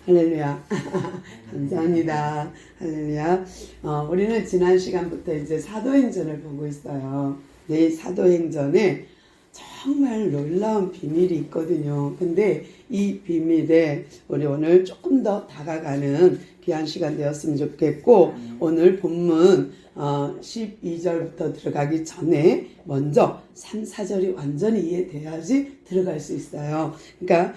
할렐루야. 감사합니다. 할렐루야. 우리는 지난 시간부터 이제 사도행전을 보고 있어요. 이 사도행전에 정말 놀라운 비밀이 있거든요. 근데 이 비밀에 우리 오늘 조금 더 다가가는 귀한 시간 되었으면 좋겠고, 오늘 본문 12절부터 들어가기 전에 먼저 3, 4절이 완전히 이해돼야지 들어갈 수 있어요. 그러니까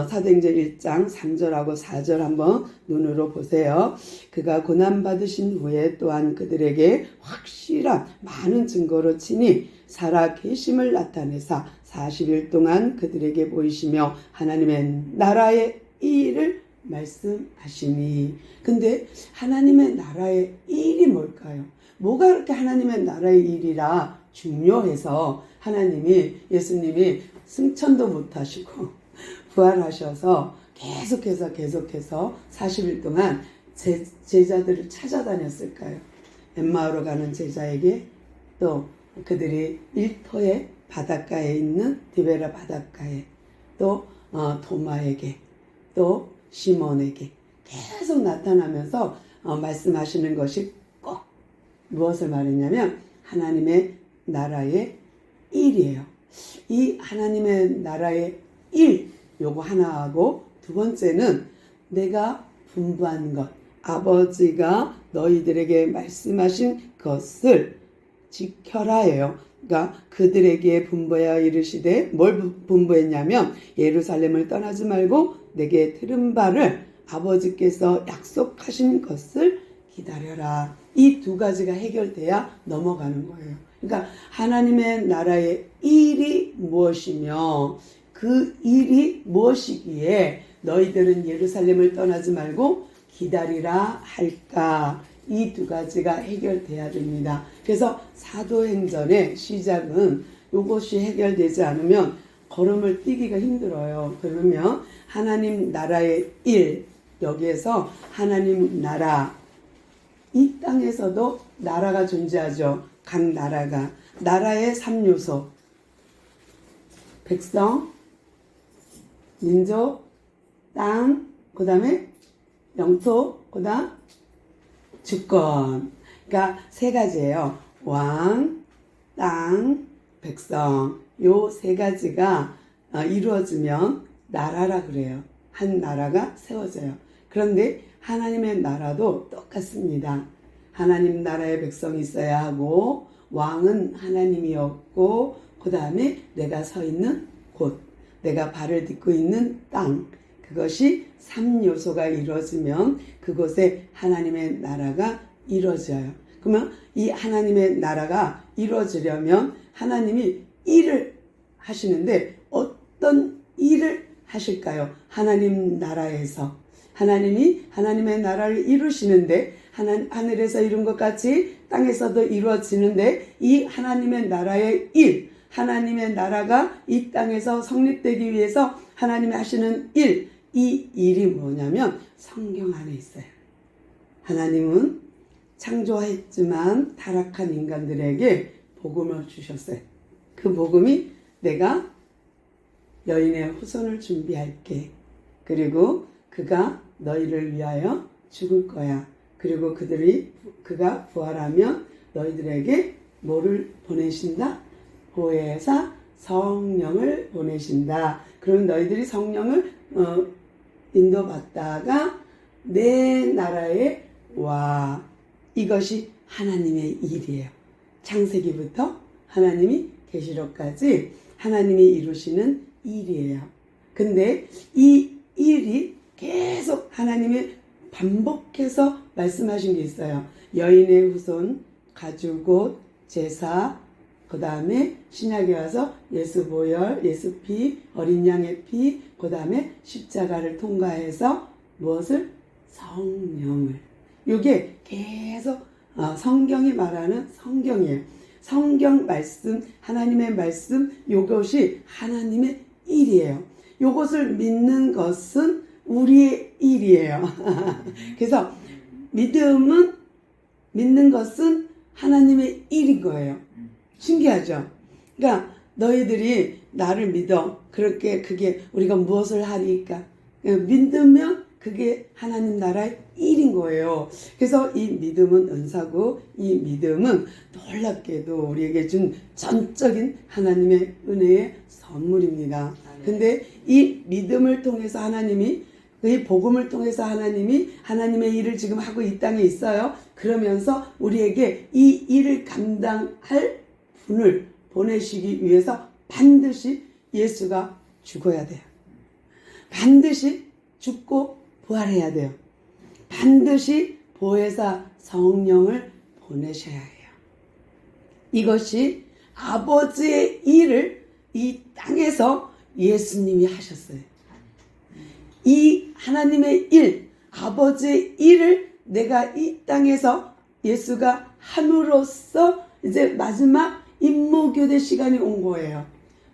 사도행전 1장 3절하고 4절 한번 눈으로 보세요. 그가 고난받으신 후에 또한 그들에게 확실한 많은 증거로 친히 살아 계심을 나타내사 40일 동안 그들에게 보이시며 하나님의 나라의 일을 말씀하시니. 근데 하나님의 나라의 일이 뭘까요? 뭐가 그렇게 하나님의 나라의 일이라 중요해서 예수님이 승천도 못하시고 부활하셔서 계속해서 40일 동안 제자들을 찾아다녔을까요? 엠마오로 가는 제자에게, 또 그들이 일터의 바닷가에 있는 디베라 바닷가에, 또 도마에게, 또 시몬에게 계속 나타나면서 말씀하시는 것이 꼭 무엇을 말했냐면 하나님의 나라의 일이에요. 이 하나님의 나라의 일, 요거 하나하고 두 번째는 내가 분부한 것, 아버지가 너희들에게 말씀하신 것을 지켜라예요. 그러니까 그들에게 분부하여 이르시되, 뭘 분부했냐면 예루살렘을 떠나지 말고 내게 들은 바를 아버지께서 약속하신 것을 기다려라. 이 두 가지가 해결돼야 넘어가는 거예요. 그러니까 하나님의 나라의 일이 무엇이며 그 일이 무엇이기에 너희들은 예루살렘을 떠나지 말고 기다리라 할까? 이 두 가지가 해결돼야 됩니다. 그래서 사도행전의 시작은 이것이 해결되지 않으면 걸음을 뛰기가 힘들어요. 그러면 하나님 나라의 일, 여기에서 하나님 나라, 이 땅에서도 나라가 존재하죠. 각 나라가. 나라의 3요소. 백성, 민족, 땅, 그 다음에 영토, 그 다음 주권. 그러니까 세 가지예요. 왕, 땅, 백성. 요 세 가지가 이루어지면 나라라 그래요. 한 나라가 세워져요. 그런데 하나님의 나라도 똑같습니다. 하나님 나라의 백성이 있어야 하고, 왕은 하나님이었고, 그 다음에 내가 서 있는 곳, 내가 발을 딛고 있는 땅, 그것이 3요소가 이루어지면 그곳에 하나님의 나라가 이루어져요. 그러면 이 하나님의 나라가 이루어지려면 하나님이 일을 하시는데 어떤 일을 하실까요? 하나님 나라에서. 하나님이 하나님의 나라를 이루시는데, 하늘에서 이룬 것 같이 땅에서도 이루어지는데, 이 하나님의 나라의 일, 하나님의 나라가 이 땅에서 성립되기 위해서 하나님이 하시는 일, 이 일이 뭐냐면 성경 안에 있어요. 하나님은 창조했지만 타락한 인간들에게 복음을 주셨어요. 그 복음이 내가 여인의 후손을 준비할게. 그리고 그가 너희를 위하여 죽을 거야. 그리고 그가 부활하면 너희들에게 뭐를 보내신다? 보혜사 성령을 보내신다. 그럼 너희들이 성령을 인도받다가 내 나라에 와. 이것이 하나님의 일이에요. 창세기부터 하나님이 계시록까지 하나님이 이루시는 일이에요. 근데 이 일이 계속 하나님이 반복해서 말씀하신 게 있어요. 여인의 후손, 가죽옷, 제사, 그 다음에 신약에 와서 예수 보혈, 예수 피, 어린 양의 피, 그 다음에 십자가를 통과해서 무엇을? 성령을. 이게 계속 성경이 말하는 성경이에요. 성경 말씀, 하나님의 말씀, 이것이 하나님의 일이에요. 이것을 믿는 것은 우리의 일이에요. 그래서 믿는 것은 하나님의 일인 거예요. 신기하죠? 그러니까 너희들이 나를 믿어. 그렇게 그게 우리가 무엇을 하리까? 믿으면 그게 하나님 나라의 일인 거예요. 그래서 이 믿음은 은사고 이 믿음은 놀랍게도 우리에게 준 전적인 하나님의 은혜의 선물입니다. 근데 이 믿음을 통해서 하나님이 이 복음을 통해서 하나님이 하나님의 일을 지금 하고 이 땅에 있어요. 그러면서 우리에게 이 일을 감당할 분을 보내시기 위해서 반드시 예수가 죽어야 돼요. 반드시 죽고 부활해야 돼요. 반드시 보혜사 성령을 보내셔야 해요. 이것이 아버지의 일을 이 땅에서 예수님이 하셨어요. 이 하나님의 일, 아버지의 일을 내가 이 땅에서 예수가 함으로써 이제 마지막 임무교대 시간이 온 거예요.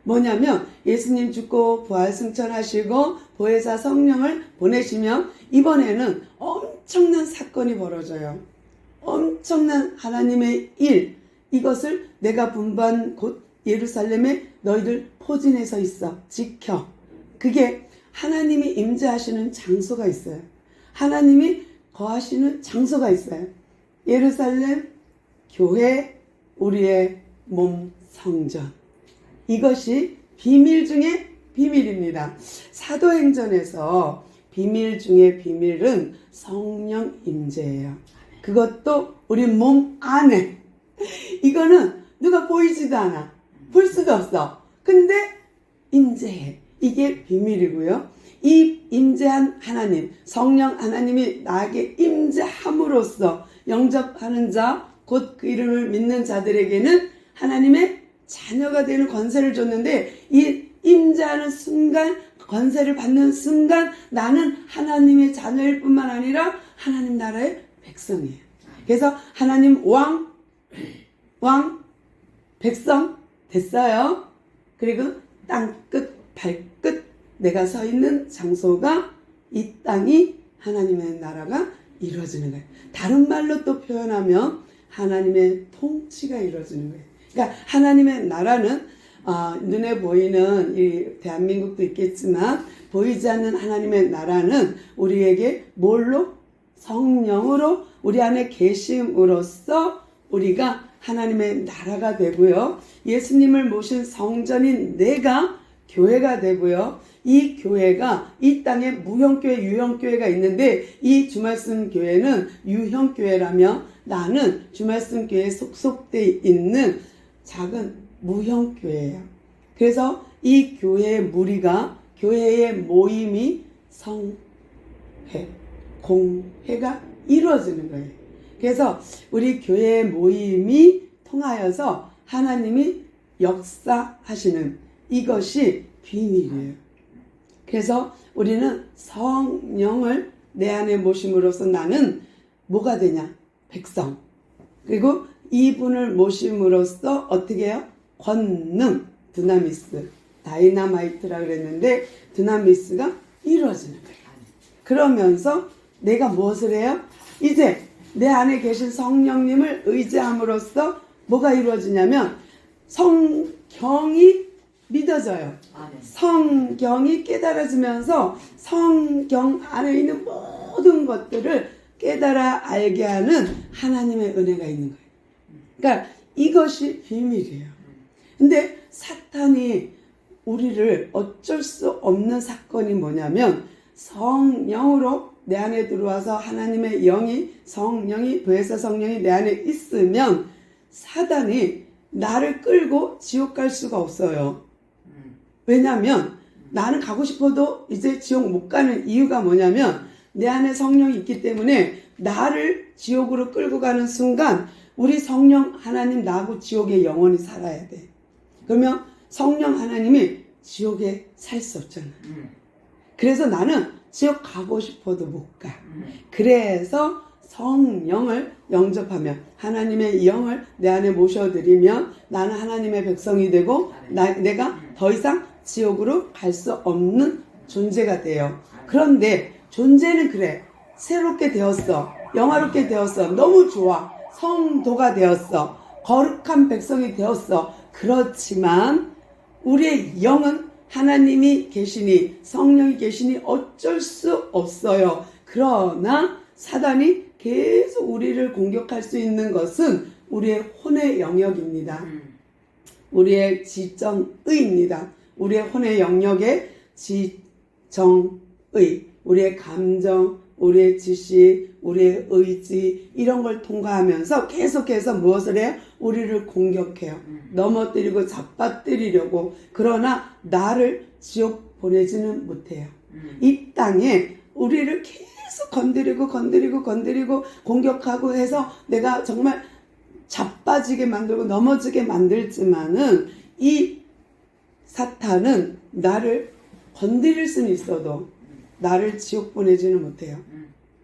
뭐냐면 예수님 죽고 부활 승천하시고 보혜사 성령을 보내시면 이번에는 엄청난 사건이 벌어져요. 엄청난 하나님의 일, 이것을 내가 분반 곧 예루살렘에 너희들 포진해서 있어 지켜. 그게 하나님이 임재하시는 장소가 있어요. 하나님이 거하시는 장소가 있어요. 예루살렘, 교회, 우리의 몸, 성전. 이것이 비밀 중에 비밀입니다. 사도행전에서 비밀 중에 비밀은 성령 임재예요. 그것도 우리 몸 안에. 이거는 누가 보이지도 않아. 볼 수도 없어. 근데 임재해. 이게 비밀이고요. 이 임재한 하나님, 성령 하나님이 나에게 임재함으로써 영접하는 자, 곧 그 이름을 믿는 자들에게는 하나님의 자녀가 되는 권세를 줬는데, 이 임재하는 순간, 권세를 받는 순간 나는 하나님의 자녀일 뿐만 아니라 하나님 나라의 백성이에요. 그래서 하나님 왕, 백성 됐어요. 그리고 땅끝, 발끝 내가 서 있는 장소가 이 땅이 하나님의 나라가 이루어지는 거예요. 다른 말로 또 표현하면 하나님의 통치가 이루어지는 거예요. 그러니까 하나님의 나라는 눈에 보이는 이 대한민국도 있겠지만 보이지 않는 하나님의 나라는 우리에게 뭘로? 성령으로 우리 안에 계심으로써 우리가 하나님의 나라가 되고요. 예수님을 모신 성전인 내가 교회가 되고요. 이 교회가 이 땅에 무형교회, 유형교회가 있는데 이 주말씀 교회는 유형교회라며 나는 주말씀 교회에 속속되어 있는 작은 무형교회예요. 그래서 이 교회의 무리가 교회의 모임이 성회, 공회가 이루어지는 거예요. 그래서 우리 교회의 모임이 통하여서 하나님이 역사하시는 이것이 비밀이에요. 그래서 우리는 성령을 내 안에 모심으로써 나는 뭐가 되냐? 백성. 그리고 이분을 모심으로써 어떻게 해요? 권능, 드나미스, 다이나마이트라 그랬는데 드나미스가 이루어지는 거예요. 그러면서 내가 무엇을 해요? 이제 내 안에 계신 성령님을 의지함으로써 뭐가 이루어지냐면 성경이 믿어져요. 성경이 깨달아지면서 성경 안에 있는 모든 것들을 깨달아 알게 하는 하나님의 은혜가 있는 거예요. 그러니까 이것이 비밀이에요. 근데 사탄이 우리를 어쩔 수 없는 사건이 뭐냐면 성령으로 내 안에 들어와서 하나님의 영이 성령이 보혜사 성령이 내 안에 있으면 사단이 나를 끌고 지옥 갈 수가 없어요. 왜냐하면 나는 가고 싶어도 이제 지옥 못 가는 이유가 뭐냐면 내 안에 성령이 있기 때문에 나를 지옥으로 끌고 가는 순간 우리 성령 하나님 나하고 지옥에 영원히 살아야 돼. 그러면 성령 하나님이 지옥에 살 수 없잖아. 그래서 나는 지옥 가고 싶어도 못 가. 그래서 성령을 영접하면 하나님의 영을 내 안에 모셔드리면 나는 하나님의 백성이 되고 내가 더 이상 지옥으로 갈 수 없는 존재가 돼요. 그런데 존재는 그래. 새롭게 되었어. 영화롭게 되었어. 너무 좋아. 성도가 되었어. 거룩한 백성이 되었어. 그렇지만 우리의 영은 하나님이 계시니 성령이 계시니 어쩔 수 없어요. 그러나 사단이 계속 우리를 공격할 수 있는 것은 우리의 혼의 영역입니다. 우리의 지정의입니다. 우리의 혼의 영역의 지정의, 우리의 감정, 우리의 지식, 우리의 의지 이런 걸 통과하면서 계속해서 무엇을 해요? 우리를 공격해요. 넘어뜨리고 잡아뜨리려고. 그러나 나를 지옥 보내지는 못해요. 이 땅에 우리를 계속 건드리고 공격하고 해서 내가 정말 자빠지게 만들고 넘어지게 만들지만은 이 사탄은 나를 건드릴 수는 있어도 나를 지옥 보내지는 못해요.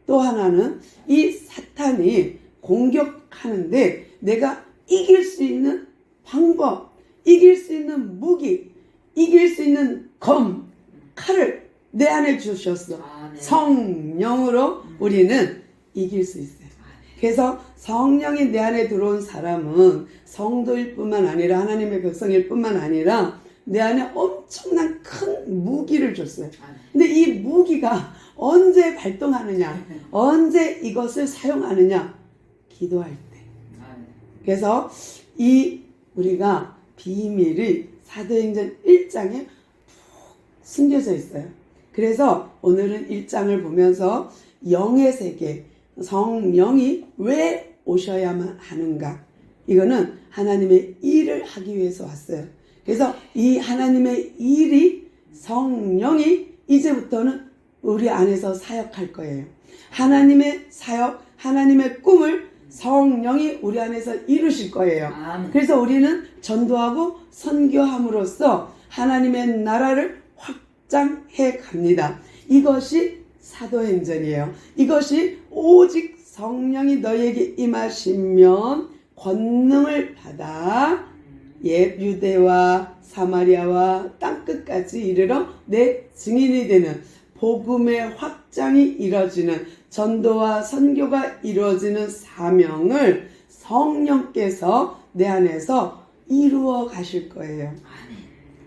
또 하나는 이 사탄이 공격하는데 내가 이길 수 있는 방법, 이길 수 있는 무기, 이길 수 있는 검, 칼을 내 안에 주셨어. 성령으로 우리는 이길 수 있어요. 그래서 성령이 내 안에 들어온 사람은 성도일 뿐만 아니라 하나님의 백성일 뿐만 아니라 내 안에 엄청난 큰 무기를 줬어요. 근데 이 무기가 언제 발동하느냐, 언제 이것을 사용하느냐, 기도할 때. 그래서 이 우리가 비밀이 사도행전 1장에 푹 숨겨져 있어요. 그래서 오늘은 1장을 보면서 영의 세계, 성령이 왜 오셔야만 하는가? 이거는 하나님의 일을 하기 위해서 왔어요. 그래서 이 하나님의 일이 성령이 이제부터는 우리 안에서 사역할 거예요. 하나님의 사역, 하나님의 꿈을 성령이 우리 안에서 이루실 거예요. 그래서 우리는 전도하고 선교함으로써 하나님의 나라를 확장해 갑니다. 이것이 사도행전이에요. 이것이 오직 성령이 너희에게 임하시면 권능을 받아 옛 유대와 사마리아와 땅끝까지 이르러 내 증인이 되는 복음의 확장이 이루어지는 전도와 선교가 이루어지는 사명을 성령께서 내 안에서 이루어 가실 거예요.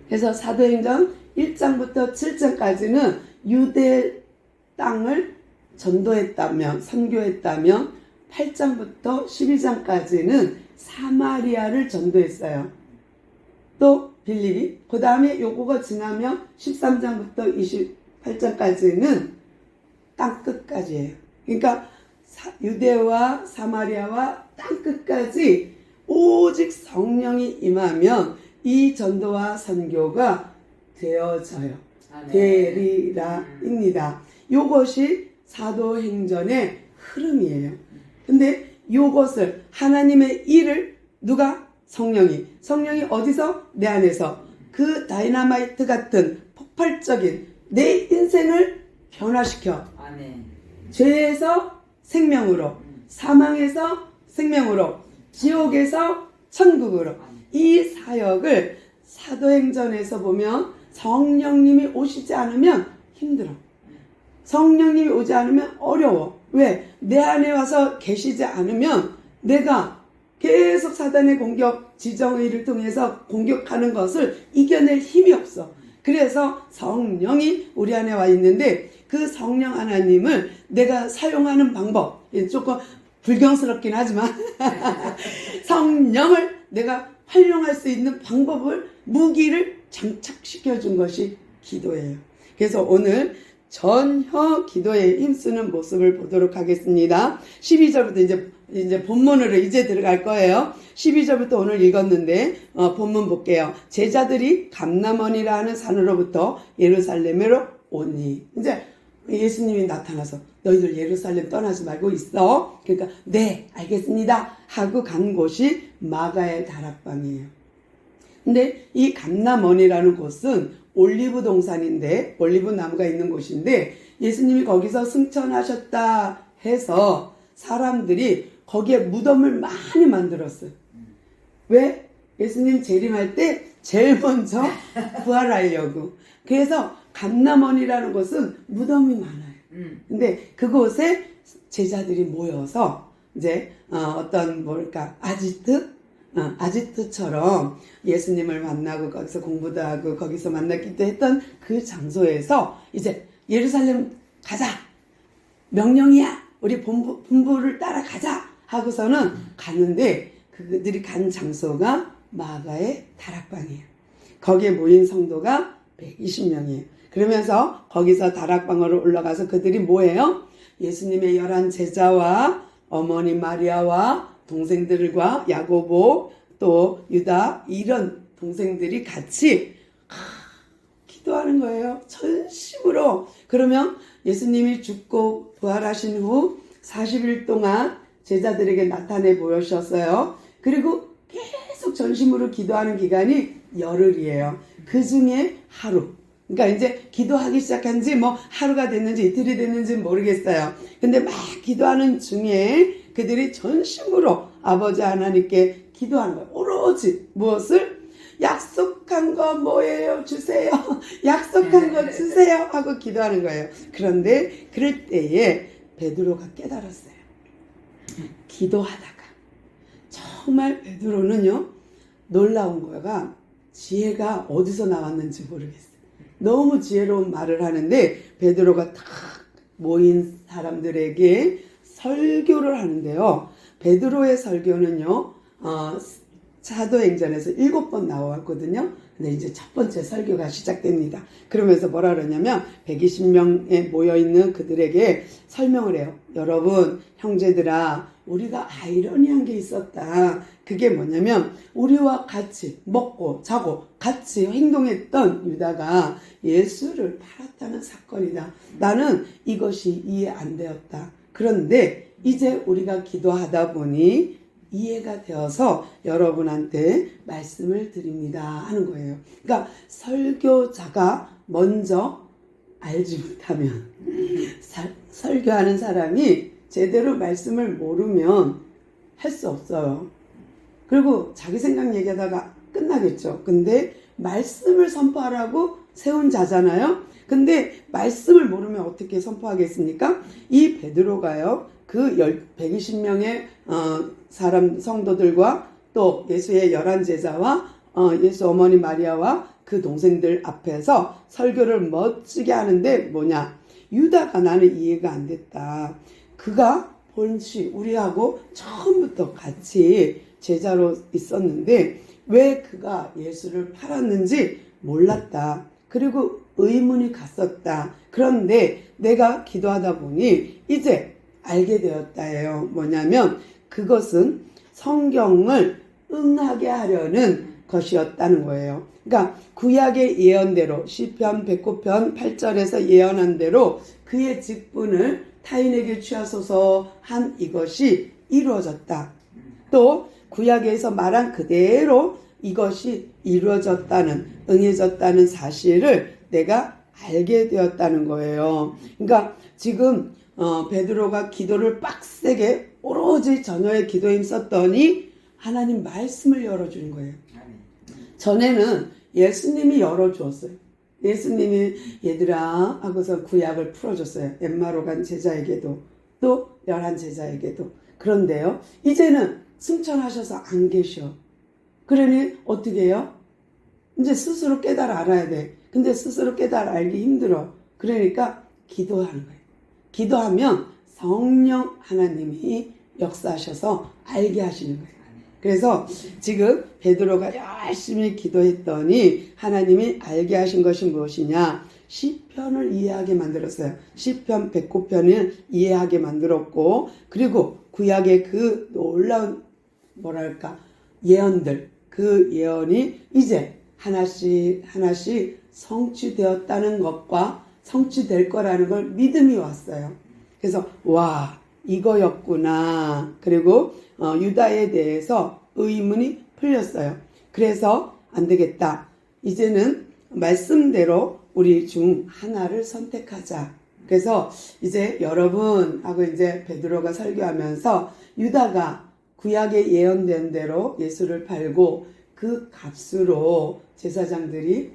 그래서 사도행전 1장부터 7장까지는 유대 땅을 전도했다면, 선교했다면 8장부터 12장까지는 사마리아를 전도했어요. 또 빌립이, 그 다음에 요거가 지나면 13장부터 28장까지는 땅끝까지예요. 그러니까 유대와 사마리아와 땅끝까지 오직 성령이 임하면 이 전도와 선교가 되어져요. 되리라입니다. 요것이 사도행전의 흐름이에요. 근데 요것을 하나님의 일을 누가? 성령이 어디서? 내 안에서 그 다이너마이트 같은 폭발적인 내 인생을 변화시켜. 죄에서 생명으로, 사망에서 생명으로, 지옥에서 천국으로. 이 사역을 사도행전에서 보면 성령님이 오시지 않으면 힘들어. 성령님이 오지 않으면 어려워. 왜? 내 안에 와서 계시지 않으면 내가 계속 사단의 공격, 지정의를 통해서 공격하는 것을 이겨낼 힘이 없어. 그래서 성령이 우리 안에 와 있는데 그 성령 하나님을 내가 사용하는 방법, 조금 불경스럽긴 하지만 성령을 내가 활용할 수 있는 방법을, 무기를 장착시켜 준 것이 기도예요. 그래서 오늘 전혀 기도에 힘쓰는 모습을 보도록 하겠습니다. 12절부터 이제 본문으로 이제 들어갈 거예요. 12절부터 오늘 읽었는데 본문 볼게요. 제자들이 감람원이라 하는 산으로부터 예루살렘으로 오니, 이제 예수님이 나타나서 너희들 예루살렘 떠나지 말고 있어. 그러니까 네 알겠습니다 하고 간 곳이 마가의 다락방이에요. 근데 이 감람원이라는 곳은 올리브 동산인데, 올리브 나무가 있는 곳인데 예수님이 거기서 승천하셨다 해서 사람들이 거기에 무덤을 많이 만들었어요. 왜? 예수님 재림할 때 제일 먼저 부활하려고. 그래서 감람원이라는 곳은 무덤이 많아요. 근데 그곳에 제자들이 모여서 이제 어떤 아지트, 아지트처럼 예수님을 만나고 거기서 공부도 하고 거기서 만났기도 했던 그 장소에서 이제 예루살렘 가자, 명령이야, 우리 분부를 따라가자 하고서는 가는데, 그들이 간 장소가 마가의 다락방이에요. 거기에 모인 성도가 120명이에요. 그러면서 거기서 다락방으로 올라가서 그들이 뭐예요? 예수님의 11 제자와 어머니 마리아와 동생들과 야고보 또 유다, 이런 동생들이 같이 기도하는 거예요. 전심으로. 그러면 예수님이 죽고 부활하신 후 40일 동안 제자들에게 나타내 보여주셨어요. 그리고 계속 전심으로 기도하는 기간이 열흘이에요. 그 중에 하루. 그러니까 이제 기도하기 시작한 지 뭐 하루가 됐는지 이틀이 됐는지 모르겠어요. 근데 막 기도하는 중에 그들이 전심으로 아버지 하나님께 기도하는 거예요. 오로지 무엇을? 약속한 거 뭐예요? 주세요. 약속한 거 주세요. 하고 기도하는 거예요. 그런데 그럴 때에 베드로가 깨달았어요. 기도하다가 정말 베드로는요, 놀라운 거가 지혜가 어디서 나왔는지 모르겠어요. 너무 지혜로운 말을 하는데 베드로가 딱 모인 사람들에게 설교를 하는데요. 베드로의 설교는요, 사도행전에서 7번 나왔거든요. 근데 이제 첫 번째 설교가 시작됩니다. 그러면서 뭐라 그러냐면 120명에 모여있는 그들에게 설명을 해요. 여러분, 형제들아, 우리가 아이러니한 게 있었다. 그게 뭐냐면 우리와 같이 먹고 자고 같이 행동했던 유다가 예수를 팔았다는 사건이다. 나는 이것이 이해 안 되었다. 그런데 이제 우리가 기도하다 보니 이해가 되어서 여러분한테 말씀을 드립니다 하는 거예요. 그러니까 설교자가 먼저 알지 못하면 설교하는 사람이 제대로 말씀을 모르면 할 수 없어요. 그리고 자기 생각 얘기하다가 끝나겠죠. 근데 말씀을 선포하라고 세운 자잖아요. 근데 말씀을 모르면 어떻게 선포하겠습니까? 이 베드로가요, 그 120명의 사람 성도들과 또 예수의 11 제자와 예수 어머니 마리아와 그 동생들 앞에서 설교를 멋지게 하는데 뭐냐? 유다가 나는 이해가 안 됐다. 그가 본시 우리하고 처음부터 같이 제자로 있었는데 왜 그가 예수를 팔았는지 몰랐다. 그리고 의문이 갔었다. 그런데 내가 기도하다 보니 이제 알게 되었다예요. 뭐냐면 그것은 성경을 응하게 하려는 것이었다는 거예요. 그러니까 구약의 예언대로 시편 109편 8절에서 예언한 대로 그의 직분을 타인에게 취하소서 한 이것이 이루어졌다. 또 구약에서 말한 그대로 이것이 이루어졌다는, 응해졌다는 사실을 내가 알게 되었다는 거예요. 그러니까 지금 베드로가 기도를 빡세게 오로지 전혀의 기도에 힘썼더니 하나님 말씀을 열어주는 거예요. 전에는 예수님이 열어주었어요. 예수님이 얘들아 하고서 구약을 풀어줬어요. 엠마로 간 제자에게도 또 11 제자에게도. 그런데요, 이제는 승천하셔서 안 계셔. 그러니 어떻게 해요? 이제 스스로 깨달아 알아야 돼. 근데 스스로 깨달아 알기 힘들어. 그러니까 기도하는 거예요. 기도하면 성령 하나님이 역사하셔서 알게 하시는 거예요. 그래서 지금 베드로가 열심히 기도했더니 하나님이 알게 하신 것이 무엇이냐? 시편을 이해하게 만들었어요. 시편 109편을 이해하게 만들었고, 그리고 구약의 그 놀라운 뭐랄까 예언들, 그 예언이 이제 하나씩 하나씩 성취되었다는 것과 성취될 거라는 걸 믿음이 왔어요. 그래서 와, 이거였구나. 그리고 유다에 대해서 의문이 풀렸어요. 그래서 안 되겠다. 이제는 말씀대로 우리 중 하나를 선택하자. 그래서 이제 여러분하고 이제 베드로가 설교하면서 유다가 구약에 예언된 대로 예수를 팔고 그 값으로 제사장들이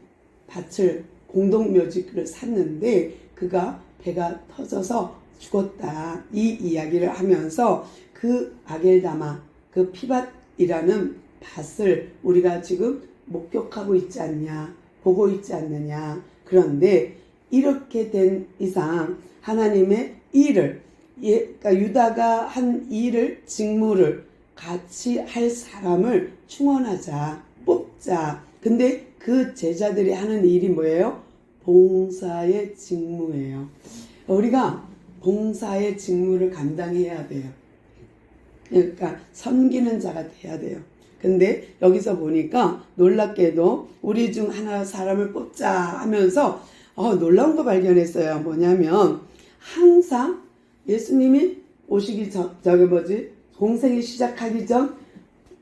밭을 공동묘지를 샀는데 그가 배가 터져서 죽었다. 이 이야기를 하면서 그 아겔다마, 그 피밧이라는 밭을 우리가 지금 목격하고 있지 않냐, 보고 있지 않느냐. 그런데 이렇게 된 이상 하나님의 일을, 그러니까 유다가 한 일을, 직무를 같이 할 사람을 충원하자, 뽑자. 근데 그 제자들이 하는 일이 뭐예요? 봉사의 직무예요. 우리가 봉사의 직무를 감당해야 돼요. 그러니까 섬기는 자가 돼야 돼요. 근데 여기서 보니까 놀랍게도 우리 중 하나 사람을 뽑자 하면서 놀라운 거 발견했어요. 뭐냐면 항상 예수님이 오시기 전, 공생이 시작하기 전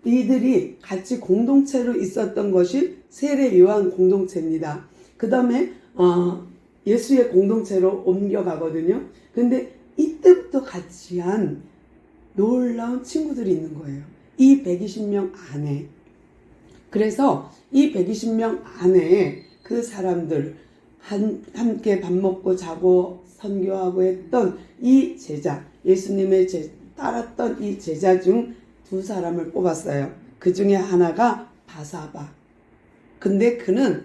이들이 같이 공동체로 있었던 것이 세례 요한 공동체입니다. 그 다음에 예수의 공동체로 옮겨가거든요. 근데 이때부터 같이 한 놀라운 친구들이 있는 거예요. 이 120명 안에. 그래서 이 120명 안에 그 사람들 함께 밥 먹고 자고 선교하고 했던 이 제자, 예수님의 따랐던 이 제자 중 두 사람을 뽑았어요. 그 중에 하나가 바사바. 근데 그는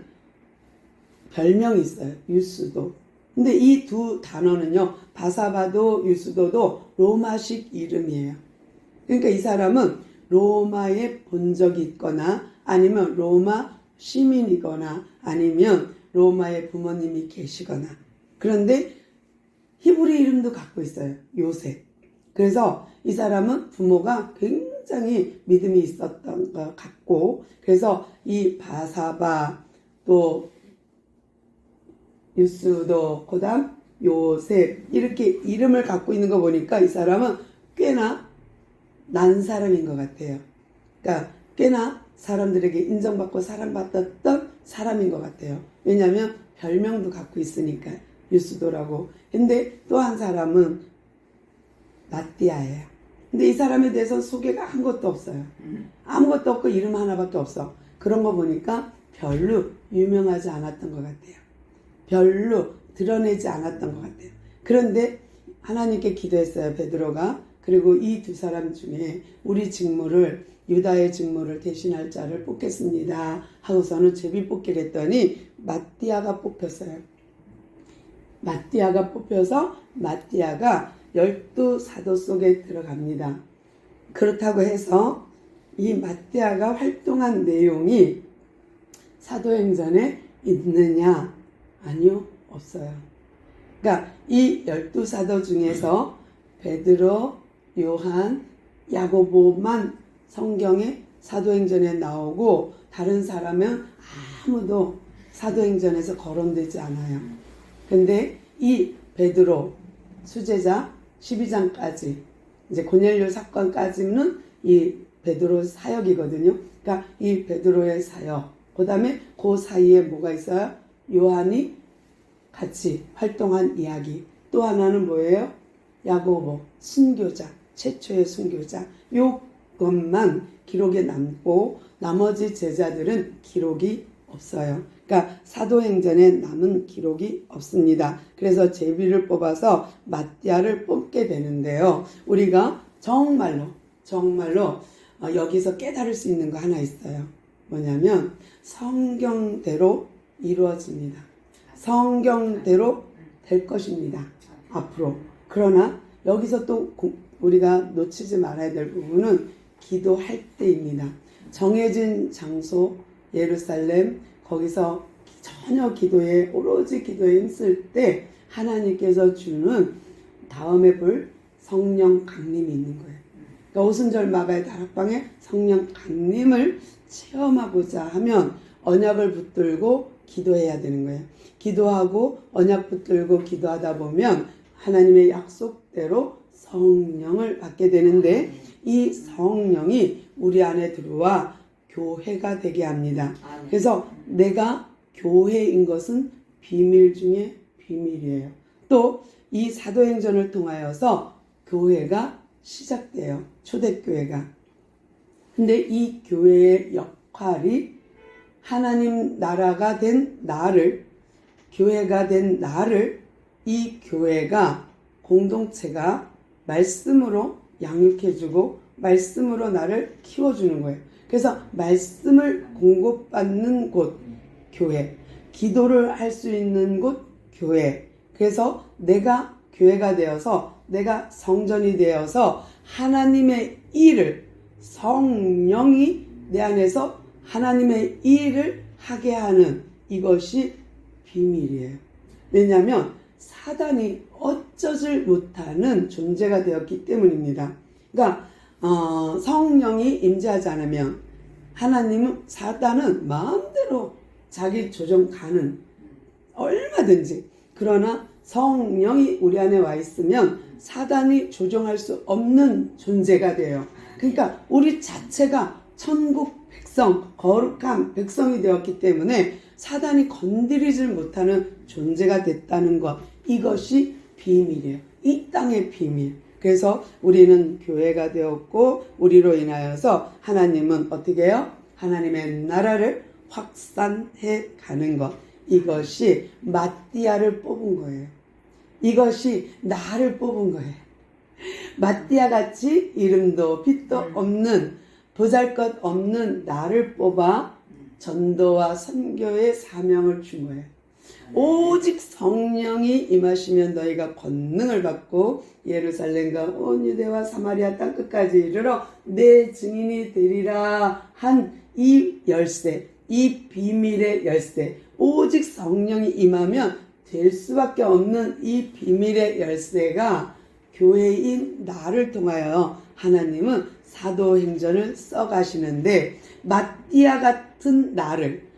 별명이 있어요. 유스도. 근데 이 두 단어는요, 바사바도 유스도도 로마식 이름이에요. 그러니까 이 사람은 로마에 본 적이 있거나 아니면 로마 시민이거나 아니면 로마에 부모님이 계시거나. 그런데 히브리 이름도 갖고 있어요. 요셉. 그래서 이 사람은 부모가 굉장히 믿음이 있었던 것 같고, 그래서 이 바사바 또 유스도 그다음 요셉 이렇게 이름을 갖고 있는 거 보니까 이 사람은 꽤나 난 사람인 것 같아요. 그러니까 꽤나 사람들에게 인정받고 사랑받았던 사람인 것 같아요. 왜냐하면 별명도 갖고 있으니까 유스도라고. 근데 또 한 사람은 마띠아예요. 근데 이 사람에 대해서 소개가 아무것도 없어요. 아무것도 없고 이름 하나밖에 없어. 그런 거 보니까 별로 유명하지 않았던 것 같아요. 별로 드러내지 않았던 것 같아요. 그런데 하나님께 기도했어요, 베드로가. 그리고 이 두 사람 중에 우리 직무를, 유다의 직무를 대신할 자를 뽑겠습니다 하고서는 제비 뽑기를 했더니 마띠아가 뽑혔어요. 마띠아가 뽑혀서 마띠아가 12사도 속에 들어갑니다. 그렇다고 해서 이 마띠아가 활동한 내용이 사도행전에 있느냐? 아니요, 없어요. 그러니까 이 12사도 중에서 베드로, 요한, 야고보만 성경에 사도행전에 나오고 다른 사람은 아무도 사도행전에서 거론되지 않아요. 근데 이 베드로 수제자 12장까지 이제 고넬료 사건까지는 이 베드로 사역이거든요. 그러니까 이 베드로의 사역, 그 다음에 그 사이에 뭐가 있어요? 요한이 같이 활동한 이야기. 또 하나는 뭐예요? 야고보, 순교자, 최초의 순교자. 요것만 기록에 남고 나머지 제자들은 기록이 없어요. 그러니까 사도행전에 남은 기록이 없습니다. 그래서 제비를 뽑아서 마띠아를 뽑게 되는데요. 우리가 정말로 여기서 깨달을 수 있는 거 하나 있어요. 뭐냐면 성경대로 이루어집니다. 성경대로 될 것입니다. 앞으로. 그러나 여기서 또 우리가 놓치지 말아야 될 부분은 기도할 때입니다. 정해진 장소 예루살렘, 거기서 전혀 기도에, 오로지 기도에 힘쓸 때 하나님께서 주는 다음에 볼 성령 강림이 있는 거예요. 그러니까 오순절 마가의 다락방에 성령 강림을 체험하고자 하면 언약을 붙들고 기도해야 되는 거예요. 기도하고 언약 붙들고 기도하다 보면 하나님의 약속대로 성령을 받게 되는데 이 성령이 우리 안에 들어와 교회가 되게 합니다. 그래서 내가 교회인 것은 비밀 중에 비밀이에요. 또 이 사도행전을 통하여서 교회가 시작돼요. 초대교회가. 근데 이 교회의 역할이 하나님 나라가 된 나를, 교회가 된 나를 이 교회가, 공동체가 말씀으로 양육해주고 말씀으로 나를 키워주는 거예요. 그래서 말씀을 공급받는 곳 교회, 기도를 할 수 있는 곳 교회. 그래서 내가 교회가 되어서 내가 성전이 되어서 하나님의 일을 성령이 내 안에서 하나님의 일을 하게 하는 이것이 비밀이에요. 왜냐하면 사단이 어쩌질 못하는 존재가 되었기 때문입니다. 그러니까 성령이 임재하지 않으면 사단은 마음대로 자기 조정 가능, 얼마든지. 그러나 성령이 우리 안에 와 있으면 사단이 조정할 수 없는 존재가 돼요. 그러니까 우리 자체가 천국 백성, 거룩한 백성이 되었기 때문에 사단이 건드리질 못하는 존재가 됐다는 것, 이것이 비밀이에요. 이 땅의 비밀. 그래서 우리는 교회가 되었고 우리로 인하여서 하나님은 어떻게 해요? 하나님의 나라를 확산해 가는 것. 이것이 마띠아를 뽑은 거예요. 이것이 나를 뽑은 거예요. 마띠아 같이 이름도 빛도 없는 보잘것없는 나를 뽑아 전도와 선교의 사명을 준 거예요. 오직 성령이 임하시면 너희가 권능을 받고 예루살렘과 온 유대와 사마리아 땅끝까지 이르러 내 증인이 되리라 한 이 열쇠, 이 비밀의 열쇠, 오직 성령이 임하면 될 수밖에 없는 이 비밀의 열쇠가 교회인 나를 통하여 하나님은 사도행전을 써가시는데, 마띠아 같은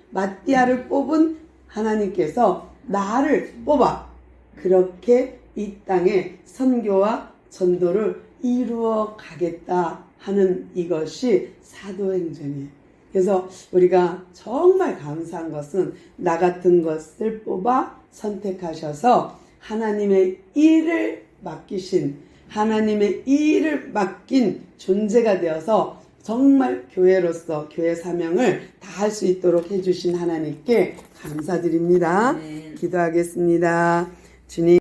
마띠아를 뽑은 하나님께서 나를 뽑아 그렇게 이 땅에 선교와 전도를 이루어 가겠다 하는 이것이 사도행전이에요. 그래서 우리가 정말 감사한 것은 나 같은 것을 뽑아 선택하셔서 하나님의 일을 맡기신, 하나님의 일을 맡긴 존재가 되어서 정말 교회로서 교회 사명을 다할 수 있도록 해주신 하나님께 감사드립니다. 기도하겠습니다. 주님.